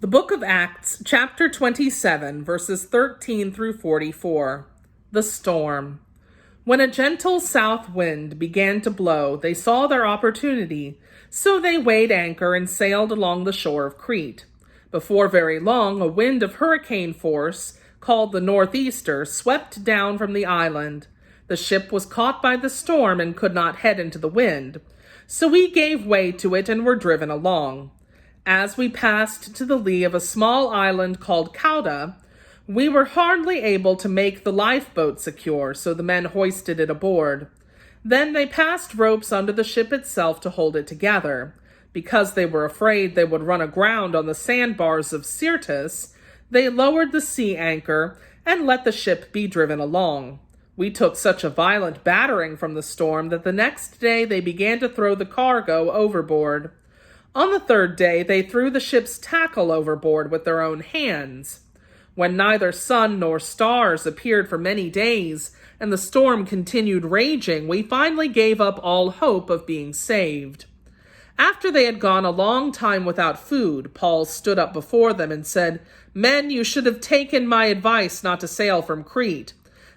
The book of Acts, chapter 27, verses 13 through 44. The storm. When a gentle south wind began to blow, they saw their opportunity, so they weighed anchor and sailed along the shore of Crete. Before very long, a wind of hurricane force, called the northeaster, swept down from the island. The ship was caught by the storm and could not head into the wind, so we gave way to it and were driven along. As we passed to the lee of a small island called Cauda, we were hardly able to make the lifeboat secure, so the men hoisted it aboard. Then they passed ropes under the ship itself to hold it together. Because they were afraid they would run aground on the sandbars of Syrtis, they lowered the sea anchor and let the ship be driven along. We took such a violent battering from the storm that the next day they began to throw the cargo overboard. On the third day, they threw the ship's tackle overboard with their own hands. When neither sun nor stars appeared for many days, and the storm continued raging, we finally gave up all hope of being saved. After they had gone a long time without food, Paul stood up before them and said, "Men, you should have taken my advice not to sail from Crete.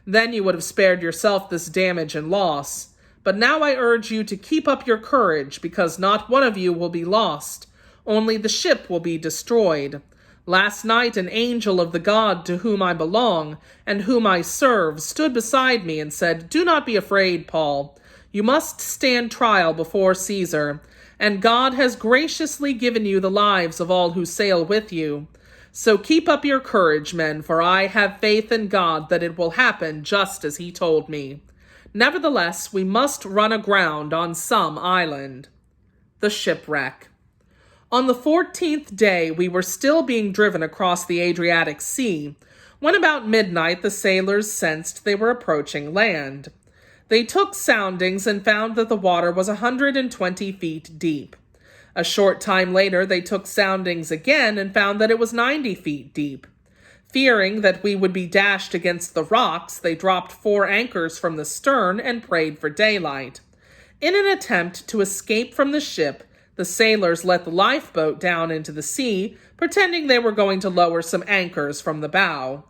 Then you would have spared yourself this damage and loss. But now I urge you to keep up your courage, because not one of you will be lost. Only the ship will be destroyed. Last night an angel of the God to whom I belong and whom I serve stood beside me and said, 'Do not be afraid, Paul. You must stand trial before Caesar, and God has graciously given you the lives of all who sail with you. So keep up your courage, men, for I have faith in God that it will happen just as he told me. Nevertheless, we must run aground on some island.'" The shipwreck. On the 14th day, we were still being driven across the Adriatic Sea, when about midnight the sailors sensed they were approaching land. They took soundings and found that the water was 120 feet deep. A short time later, they took soundings again and found that it was 90 feet deep. Fearing that we would be dashed against the rocks, they dropped 4 anchors from the stern and prayed for daylight. In an attempt to escape from the ship, the sailors let the lifeboat down into the sea, pretending they were going to lower some anchors from the bow.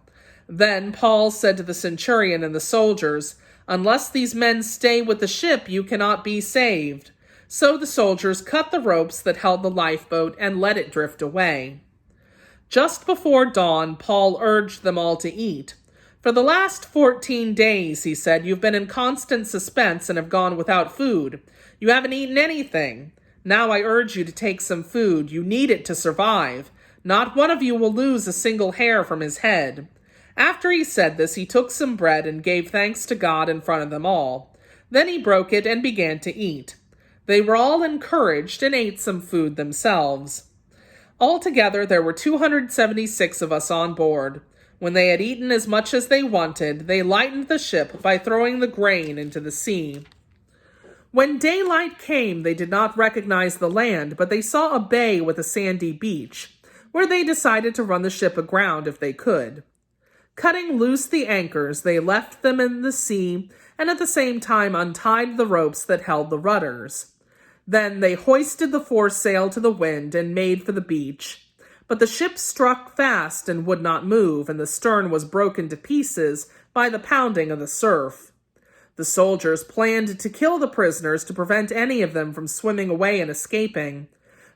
Then Paul said to the centurion and the soldiers, "Unless these men stay with the ship, you cannot be saved." So the soldiers cut the ropes that held the lifeboat and let it drift away. Just before dawn, Paul urged them all to eat. "For the last 14 days, he said, you've been in constant suspense and have gone without food. You haven't eaten anything. Now I urge you to take some food. You need it to survive. Not one of you will lose a single hair from his head." After he said this, he took some bread and gave thanks to God in front of them all. Then he broke it and began to eat. They were all encouraged and ate some food themselves. Altogether, there were 276 of us on board. When they had eaten as much as they wanted, they lightened the ship by throwing the grain into the sea. When daylight came, they did not recognize the land, but they saw a bay with a sandy beach, where they decided to run the ship aground if they could. Cutting loose the anchors, they left them in the sea and at the same time untied the ropes that held the rudders. Then they hoisted the foresail to the wind and made for the beach. But the ship struck fast and would not move, and the stern was broken to pieces by the pounding of the surf. The soldiers planned to kill the prisoners to prevent any of them from swimming away and escaping.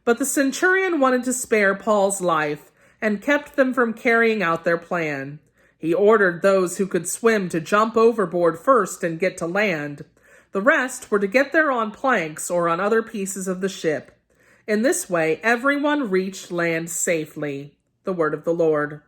But the centurion wanted to spare Paul's life and kept them from carrying out their plan. He ordered those who could swim to jump overboard first and get to land. The rest were to get there on planks or on other pieces of the ship. In this way, everyone reached land safely. The word of the Lord.